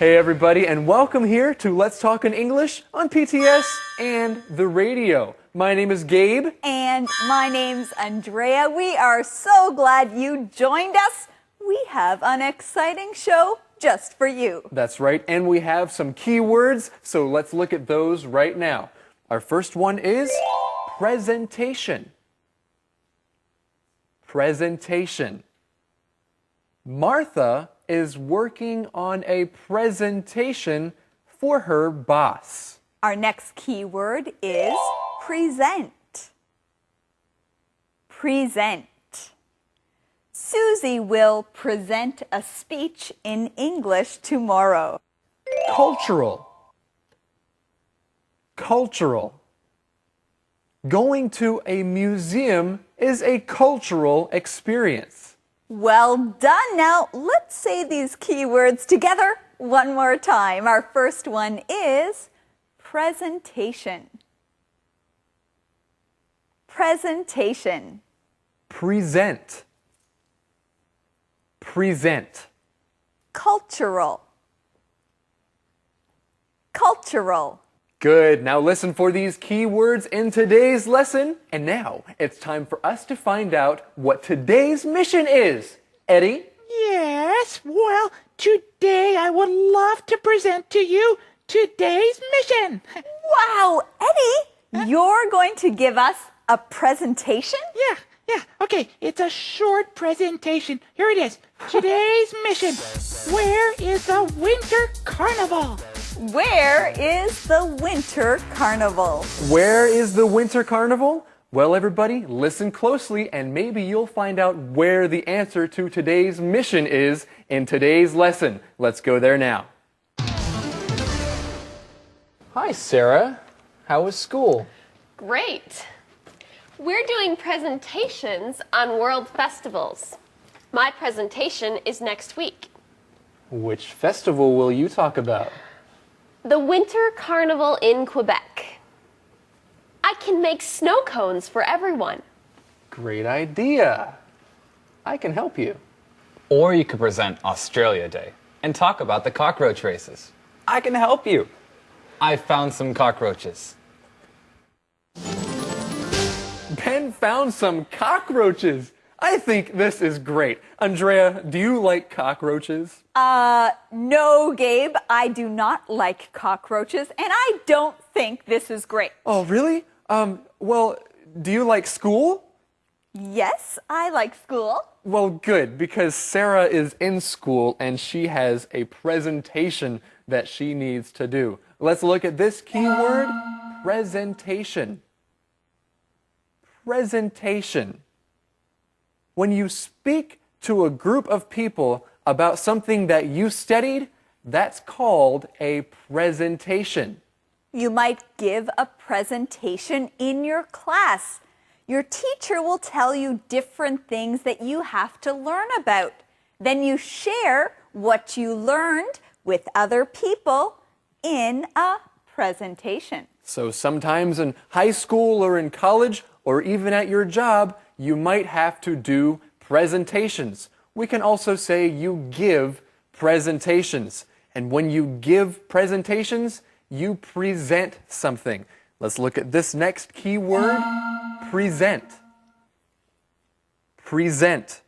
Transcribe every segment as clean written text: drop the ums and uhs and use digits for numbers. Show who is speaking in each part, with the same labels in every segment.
Speaker 1: Hey everybody, and welcome here to Let's Talk in English on PTS and the radio. My name is Gabe.
Speaker 2: And my name's Andrea. We are so glad you joined us. We have an exciting show just for you.
Speaker 1: That's right, and we have some key words, so let's look at those right now. Our first one is presentation. Presentation. Martha is working on a presentation for her boss.
Speaker 2: Our next key word is present. Present. Susie will present a speech in English tomorrow.
Speaker 1: Cultural. Cultural. Going to a museum is a cultural experience.
Speaker 2: Well done. Now, let's say these keywords together one more time. Our first one is presentation. Presentation.
Speaker 1: Present. Present.
Speaker 2: Cultural. Cultural.
Speaker 1: Good. Now listen for these key words in today's lesson. And now it's time for us to find out what today's mission is. Eddie?
Speaker 3: Yes, well, today I would love to present to you today's mission.
Speaker 2: Wow, Eddie, you're going to give us a presentation?
Speaker 3: Yeah, okay, it's a short presentation. Here it is. Today's mission. Where is the Winter Carnival?
Speaker 2: Where is the Winter Carnival?
Speaker 1: Where is the Winter Carnival? Well, everybody, listen closely and maybe you'll find out where the answer to today's mission is in today's lesson. Let's go there now. Hi, Sarah. How was school?
Speaker 4: Great. We're doing presentations on world festivals. My presentation is next week.
Speaker 1: Which festival will you talk about?
Speaker 4: The Winter Carnival in Quebec. I can make snow cones for everyone.
Speaker 1: Great idea. I can help you.
Speaker 5: Or you could present Australia Day and talk about the cockroach races. I can help you. I found some cockroaches.
Speaker 1: Ben found some cockroaches. I think this is great. Andrea, do you like cockroaches?
Speaker 2: No, Gabe, I do not like cockroaches, and I don't think this is great.
Speaker 1: Oh, really? Well, do you like school?
Speaker 2: Yes, I like school.
Speaker 1: Well, good, because Sarah is in school and she has a presentation that she needs to do. Let's look at this keyword, presentation. Presentation. When you speak to a group of people about something that you studied, that's called a presentation.
Speaker 2: You might give a presentation in your class. Your teacher will tell you different things that you have to learn about. Then you share what you learned with other people in a presentation.
Speaker 1: So sometimes in high school or in college or even at your job, you might have to do presentations. We can also say you give presentations. And when you give presentations, you present something. Let's look at this next key word, present. Present.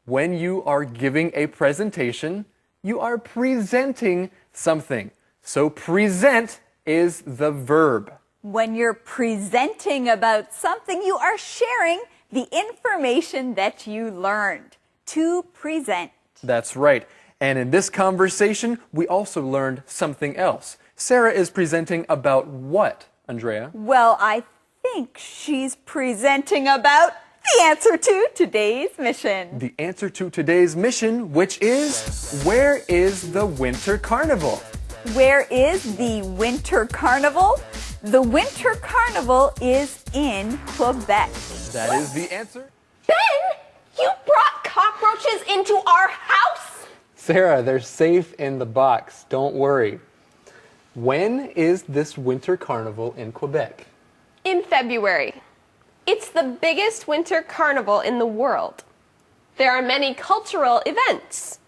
Speaker 1: When you are giving a presentation, you are presenting something. So present is the verb.
Speaker 2: When you're presenting about something, you are sharing the information that you learned. To present.
Speaker 1: That's right. And in this conversation, we also learned something else. Sarah is presenting about what, Andrea?
Speaker 2: Well, I think she's presenting about the answer to today's mission.
Speaker 1: The answer to today's mission, which is, where is the Winter Carnival?
Speaker 2: Where is the Winter Carnival? The Winter Carnival is in Quebec.
Speaker 1: That is the answer.
Speaker 4: Ben, you brought cockroaches into our house?
Speaker 1: Sarah, they're safe in the box. Don't worry. When is this Winter Carnival in Quebec?
Speaker 4: In February. It's the biggest winter carnival in the world. There are many cultural events.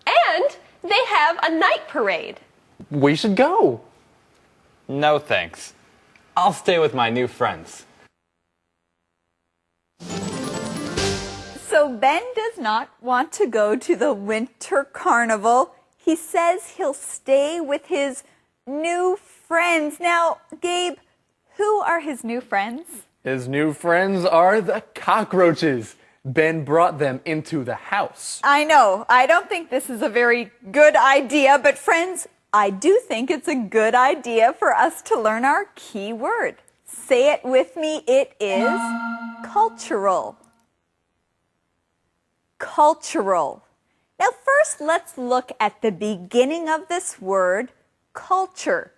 Speaker 4: And they have a night parade.
Speaker 1: We should go.
Speaker 5: No thanks. I'll stay with my new friends.
Speaker 2: So Ben does not want to go to the winter carnival. He says he'll stay with his new friends. Now, Gabe, who are his new friends?
Speaker 1: His new friends are the cockroaches. Ben brought them into the house.
Speaker 2: I know, I don't think this is a very good idea, but friends, I do think it's a good idea for us to learn our key word. Say it with me, it is cultural. Cultural. Now first, let's look at the beginning of this word, culture.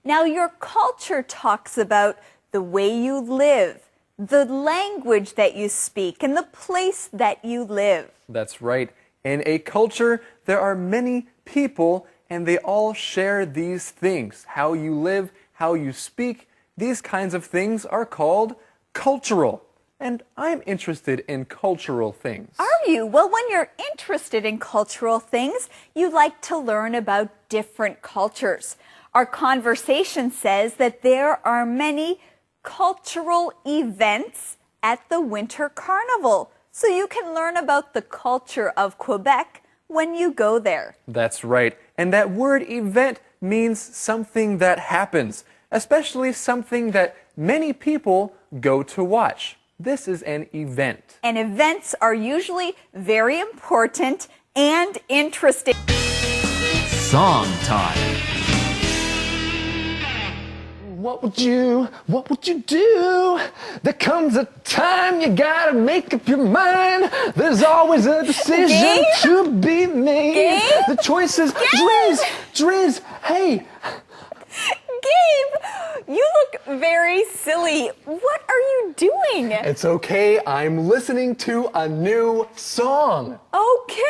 Speaker 2: Now your culture talks about the way you live, the language that you speak, and the place that you live.
Speaker 1: That's right. In a culture, there are many people, and they all share these things. How you live, how you speak, these kinds of things are called cultural. And I'm interested in cultural things.
Speaker 2: Are you? Well, when you're interested in cultural things, you like to learn about different cultures. Our conversation says that there are many cultural events at the Winter Carnival. So you can learn about the culture of Quebec when you go there.
Speaker 1: That's right. And that word event means something that happens, especially something that many people go to watch. This is an event.
Speaker 2: And events are usually very important and interesting.
Speaker 6: Song time.
Speaker 1: What would you do? There comes a time you gotta make up your mind. There's always a decision
Speaker 2: Gabe?
Speaker 1: to be made.
Speaker 2: Gabe?
Speaker 1: The choice is Driz, hey.
Speaker 2: Gabe, you look very silly. What are you doing?
Speaker 1: It's okay, I'm listening to a new song.
Speaker 2: Okay.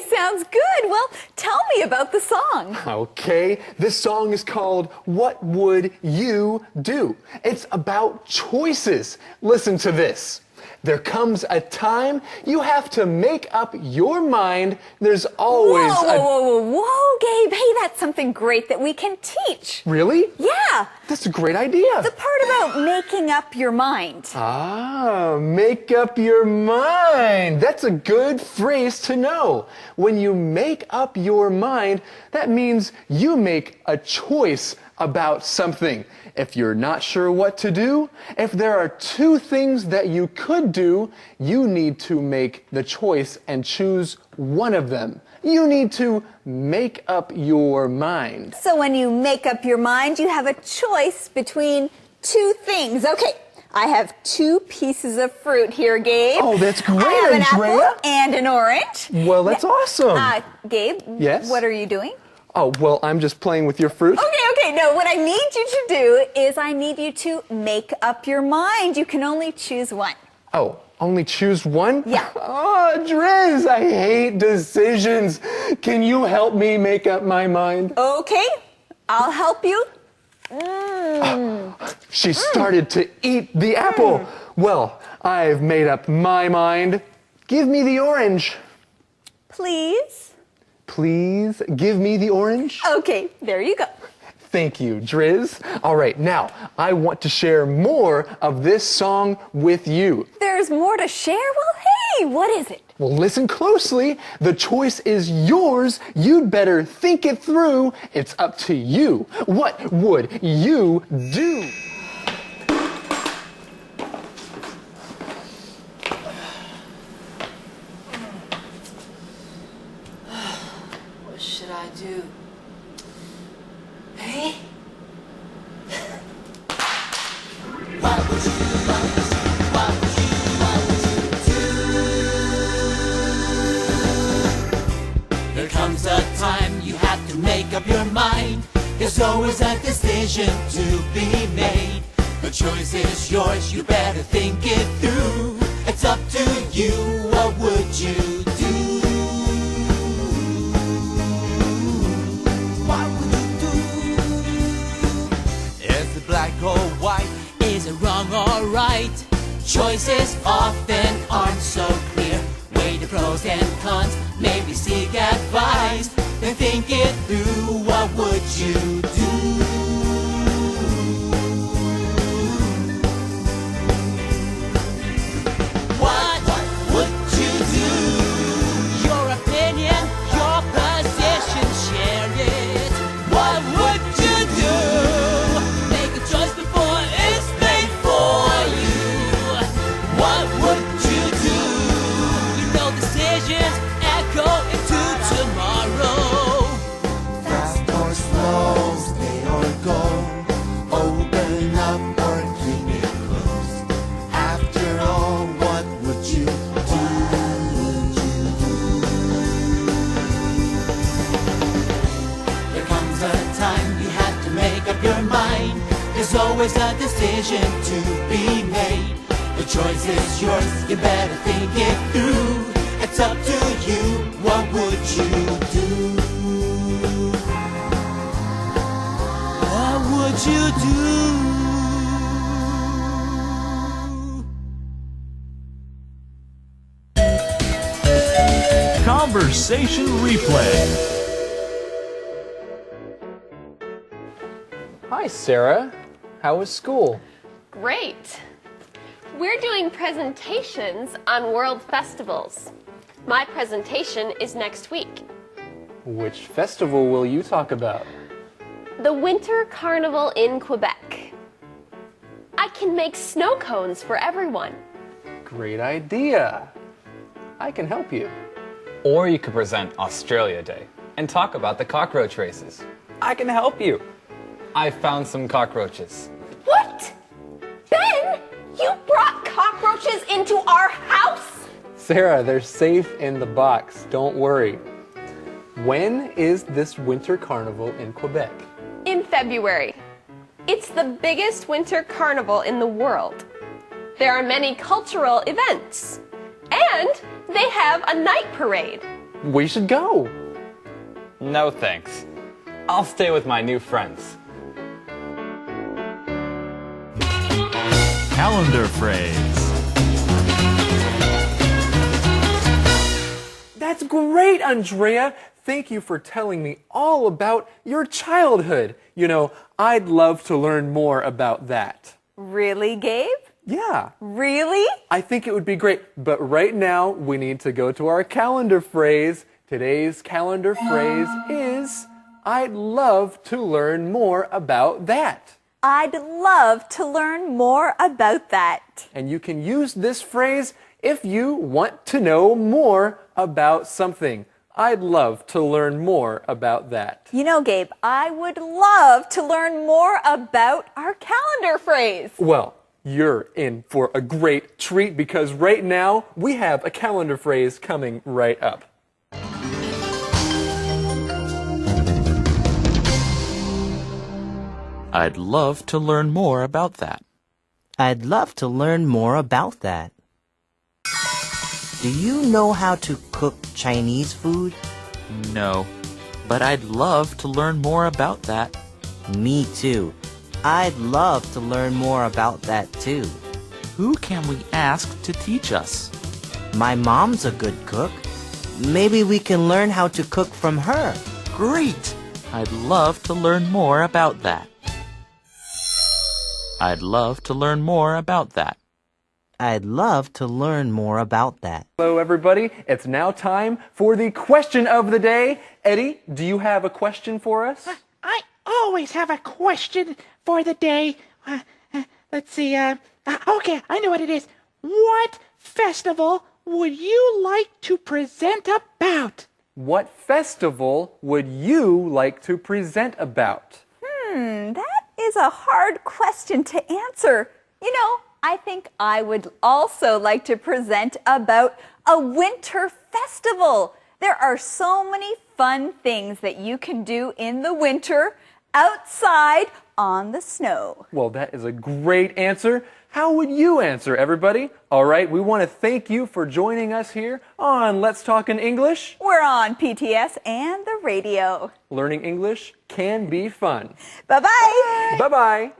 Speaker 2: Sounds good. Well, tell me about the song.
Speaker 1: Okay, this song is called What Would You Do? It's about choices. Listen to this. There comes a time you have to make up your mind. There's always
Speaker 2: Whoa, Gabe. Hey, that's something great that we can teach.
Speaker 1: Really?
Speaker 2: Yeah.
Speaker 1: That's a great idea.
Speaker 2: The part about making up your mind.
Speaker 1: Ah, make up your mind. That's a good phrase to know. When you make up your mind, that means you make a choice about something. If you're not sure what to do, if there are two things that you could do, you need to make the choice and choose one of them. You need to make up your mind.
Speaker 2: So when you make up your mind, you have a choice between two things. Okay, I have two pieces of fruit here, Gabe.
Speaker 1: Oh, that's great,
Speaker 2: I have an
Speaker 1: Andrea.
Speaker 2: apple and an orange.
Speaker 1: Well, that's awesome.
Speaker 2: Gabe,
Speaker 1: Yes?
Speaker 2: what are you doing?
Speaker 1: Oh, well, I'm just playing with your fruit.
Speaker 2: Okay. No, what I need you to do is I need you to make up your mind. You can only choose one.
Speaker 1: Oh, only choose one?
Speaker 2: Yeah.
Speaker 1: Oh, Driz, I hate decisions. Can you help me make up my mind?
Speaker 2: Okay, I'll help you.
Speaker 1: She started to eat the apple. Well, I've made up my mind. Give me the orange.
Speaker 2: Please?
Speaker 1: Please give me the orange.
Speaker 2: Okay, there you go.
Speaker 1: Thank you, Driz. All right, now I want to share more of this song with you.
Speaker 2: There's more to share? Well, hey, what is it?
Speaker 1: Well, listen closely. The choice is yours. You'd better think it through. It's up to you. What would you do?
Speaker 7: What should I do? Hey?
Speaker 6: There comes a time you have to make up your mind. There's always a decision to be made. The choice is yours, you better think it through. It's up to you, what would you do? What would you do? Is it black or white? Is it wrong or right? Choices often aren't so clear. Weigh the pros and cons, maybe seek advice. time you have to make up your mind. There's always a decision to be made. The choice is yours, you better think it through. It's up to you, what would you do? What would you do?
Speaker 8: Conversation replay.
Speaker 1: Hi, Sarah. How was school?
Speaker 4: Great. We're doing presentations on world festivals. My presentation is next week.
Speaker 1: Which festival will you talk about?
Speaker 4: The Winter Carnival in Quebec. I can make snow cones for everyone.
Speaker 1: Great idea. I can help you.
Speaker 5: Or you could present Australia Day and talk about the cockroach races. I can help you. I found some cockroaches.
Speaker 4: What? Ben, you brought cockroaches into our house?
Speaker 1: Sarah, they're safe in the box. Don't worry. When is this winter carnival in Quebec?
Speaker 4: In February. It's the biggest winter carnival in the world. There are many cultural events. And they have a night parade.
Speaker 1: We should go.
Speaker 5: No thanks. I'll stay with my new friends.
Speaker 8: Calendar phrase.
Speaker 1: That's great, Andrea. Thank you for telling me all about your childhood. You know, I'd love to learn more about that.
Speaker 2: Really, Gabe?
Speaker 1: Yeah.
Speaker 2: Really?
Speaker 1: I think it would be great, but right now we need to go to our calendar phrase. Today's calendar phrase is, I'd love to learn more about that.
Speaker 2: I'd love to learn more about that.
Speaker 1: And you can use this phrase if you want to know more about something. I'd love to learn more about that.
Speaker 2: You know, Gabe, I would love to learn more about our calendar phrase.
Speaker 1: Well, you're in for a great treat because right now we have a calendar phrase coming right up.
Speaker 8: I'd love to learn more about that.
Speaker 9: I'd love to learn more about that. Do you know how to cook Chinese food?
Speaker 8: No, but I'd love to learn more about that.
Speaker 9: Me too. I'd love to learn more about that too.
Speaker 8: Who can we ask to teach us?
Speaker 9: My mom's a good cook. Maybe we can learn how to cook from her.
Speaker 8: Great! I'd love to learn more about that. I'd love to learn more about that.
Speaker 9: I'd love to learn more about that.
Speaker 1: Hello, everybody. It's now time for the question of the day. Eddie, do you have a question for us?
Speaker 3: I always have a question for the day. Let's see. Okay, I know what it is. What festival would you like to present about?
Speaker 1: What festival would you like to present about?
Speaker 2: That is a hard question to answer. You know, I think I would also like to present about a winter festival. There are so many fun things that you can do in the winter outside on the snow.
Speaker 1: Well, that is a great answer. How would you answer, everybody? All right, we want to thank you for joining us here on Let's Talk in English.
Speaker 2: We're on PTS and the radio.
Speaker 1: Learning English can be fun.
Speaker 2: Bye-bye.
Speaker 1: Bye-bye.